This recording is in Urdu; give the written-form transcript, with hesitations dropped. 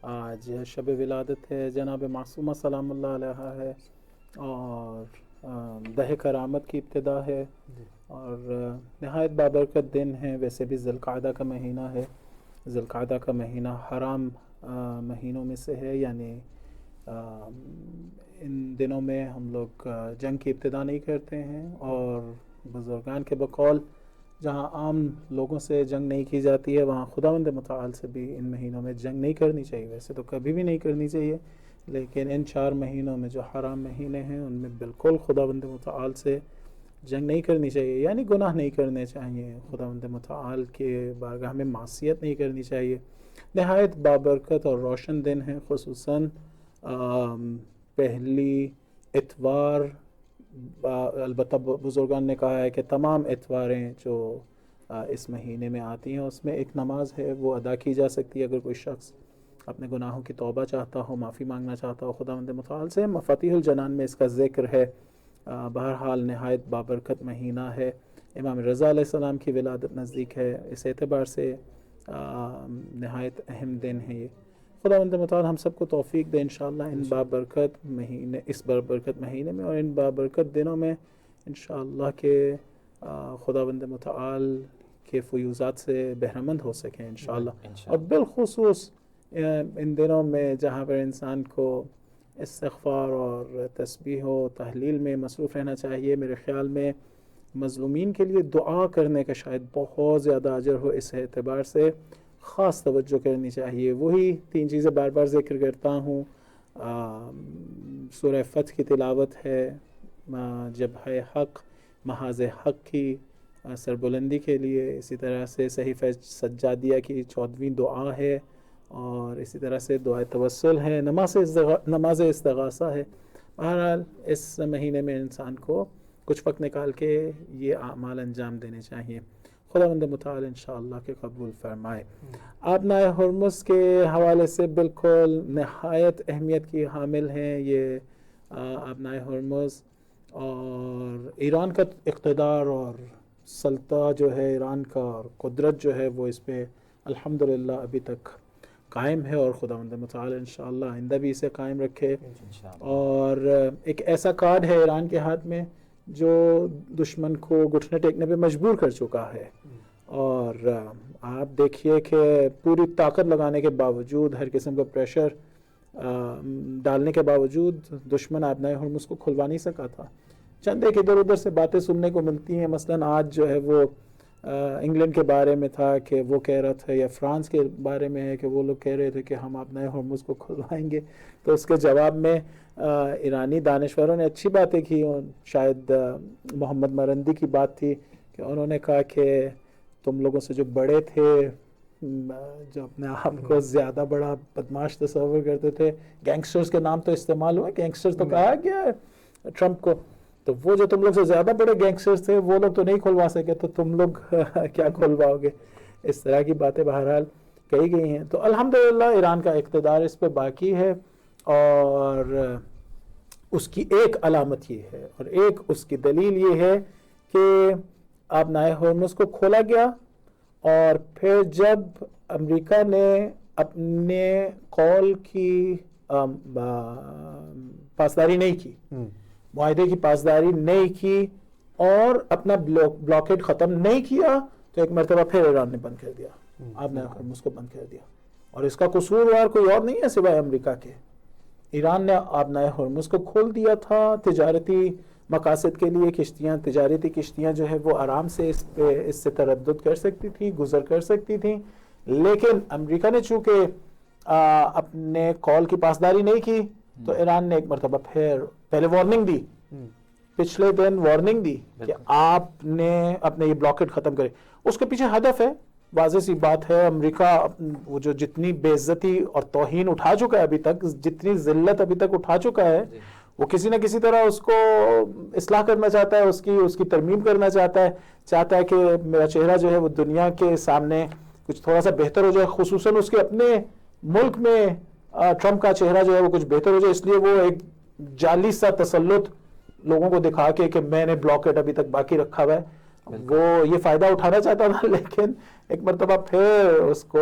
آج شب ولادت ہے جناب معصومہ سلام اللہ علیہ ہے، اور دہ کرامت کی ابتدا ہے، اور نہایت بابرکت دن ہے۔ ویسے بھی ذی القعدہ کا مہینہ ہے، ذی القعدہ کا مہینہ حرام مہینوں میں سے ہے، یعنی ان دنوں میں ہم لوگ جنگ کی ابتدا نہیں کرتے ہیں، اور بزرگان کے بقول جہاں عام لوگوں سے جنگ نہیں کی جاتی ہے وہاں خداوند متعال سے بھی ان مہینوں میں جنگ نہیں کرنی چاہیے۔ ویسے تو کبھی بھی نہیں کرنی چاہیے، لیکن ان 4 مہینوں میں جو حرام مہینے ہیں ان میں بالکل خداوند متعال سے جنگ نہیں کرنی چاہیے، یعنی گناہ نہیں کرنے چاہیے، خداوند متعال کے بارگاہ میں معصیت نہیں کرنی چاہیے۔ نہایت بابرکت اور روشن دن ہے، خصوصاً پہلی اتوار، البتہ بزرگان نے کہا ہے کہ تمام اتواریں جو اس مہینے میں آتی ہیں اس میں ایک نماز ہے، وہ ادا کی جا سکتی ہے۔ اگر کوئی شخص اپنے گناہوں کی توبہ چاہتا ہو، معافی مانگنا چاہتا ہو خداوند متعال سے، مفاتیح الجنان میں اس کا ذکر ہے۔ بہرحال نہایت بابرکت مہینہ ہے، امام رضا علیہ السلام کی ولادت نزدیک ہے، اس اعتبار سے نہایت اہم دن ہے یہ۔ خداوند متعال ہم سب کو توفیق دے انشاءاللہ ان بابرکت مہینے، اس بابرکت مہینے میں اور ان بابرکت دنوں میں انشاءاللہ کہ خداوند متعال کے فیوزات سے بہرمند ہو سکیں انشاءاللہ۔ اور بالخصوص ان دنوں میں جہاں پر انسان کو استغفار اور تسبیح و تحلیل میں مصروف رہنا چاہیے، میرے خیال میں مظلومین کے لیے دعا کرنے کا شاید بہت زیادہ اجر ہو، اس اعتبار سے خاص توجہ کرنی چاہیے۔ وہی 3 چیزیں بار بار ذکر کرتا ہوں، سورہ فتح کی تلاوت ہے، جبہہ حق، محاذ حق کی سربلندی کے لیے، اسی طرح سے صحیفہ سجادیہ کی 14ویں دعا ہے، اور اسی طرح سے دعائے توسل ہے، نماز استغاثہ ہے۔ بہرحال اس مہینے میں انسان کو کچھ وقت نکال کے یہ اعمال انجام دینے چاہیے۔ خداوند متعال انشاءاللہ کہ قبول فرمائے۔ آبنائے ہرمز کے حوالے سے بالکل نہایت اہمیت کی حامل ہیں یہ آبنائے ہرمز، اور ایران کا اقتدار اور سلطہ جو ہے ایران کا، اور قدرت جو ہے وہ اس پہ الحمدللہ ابھی تک قائم ہے، اور خداوند متعال انشاءاللہ آئندہ بھی اسے قائم رکھے۔ اور ایک ایسا کارڈ ہے ایران کے ہاتھ میں جو دشمن کو گھٹنے ٹیکنے پہ مجبور کر چکا ہے، اور آپ دیکھیے کہ پوری طاقت لگانے کے باوجود، ہر قسم کا پریشر ڈالنے کے باوجود دشمن آبنائے ہرمز کو کھلوا نہیں سکا تھا۔ چند ایک ادھر ادھر سے باتیں سننے کو ملتی ہیں، مثلاً آج جو ہے وہ انگلینڈ کے بارے میں تھا کہ وہ کہہ رہا تھا، یا فرانس کے بارے میں ہے کہ وہ لوگ کہہ رہے تھے کہ ہم آبنائے ہرمز کو کھلوائیں گے، تو اس کے جواب میں ایرانی دانشوروں نے اچھی باتیں کی، شاید محمد مرندی کی بات تھی کہ انہوں نے کہا کہ تم لوگوں سے جو بڑے تھے، جو اپنے آپ کو زیادہ بڑا بدماش تصور کرتے تھے، گینگسٹرز کے نام تو استعمال ہوئے، گینگسٹرز تو کہا گیا ہے ٹرمپ کو، تو وہ جو تم لوگ سے زیادہ بڑے گینگسٹرز تھے وہ لوگ تو نہیں کھلوا سکے، تو تم لوگ کیا کھلواؤ گے؟ اس طرح کی باتیں بہرحال کہی گئی ہیں۔ تو الحمدللہ ایران کا اقتدار اس پہ باقی ہے، اور اس کی ایک علامت یہ ہے اور ایک اس کی دلیل یہ ہے کہ آبنائے ہرمز کو کھولا گیا، اور پھر جب امریکہ نے اپنے قول کی پاسداری نہیں کی، معاہدے کی پاسداری نہیں کی، اور اپنا بلاکیڈ ختم نہیں کیا، تو ایک مرتبہ پھر ایران نے بند کر دیا، آبنائے ہرمز کو بند کر دیا، اور اس کا قصوروار کوئی اور نہیں ہے سوائے امریکہ کے۔ ایران نے آبنائے ہرمز کو کھول دیا تھا تجارتی مقاصد کے لیے، کشتیاں، تجارتی کشتیاں جو ہے وہ آرام سے اس سے تردد کر سکتی تھیں، گزر کر سکتی تھیں، لیکن امریکہ نے چونکہ اپنے قول کی پاسداری نہیں کی، تو ایران نے ایک مرتبہ پھر پہلے وارننگ دی، پچھلے دن وارننگ دی کہ آپ نے اپنے یہ بلاکیڈ ختم کرے۔ اس کے پیچھے ہدف ہے، واضح سی بات ہے، امریکہ وہ جو جتنی بے عزتی اور توہین اٹھا چکا ہے ابھی تک، جتنی ذلت ابھی تک اٹھا چکا ہے، وہ کسی نہ کسی طرح اس کو اصلاح کرنا چاہتا ہے، اس کی ترمیم کرنا چاہتا ہے کہ میرا چہرہ جو ہے وہ دنیا کے سامنے کچھ تھوڑا سا بہتر ہو جائے، خصوصاً اس کے اپنے ملک میں ٹرمپ کا چہرہ جو ہے وہ کچھ بہتر ہو جائے، اس لیے وہ ایک جعلی سا تسلط لوگوں کو دکھا کے کہ میں نے بلاکیڈ ابھی تک باقی رکھا ہوا ہے، وہ یہ فائدہ اٹھانا چاہتا تھا، لیکن ایک مرتبہ پھر اس کو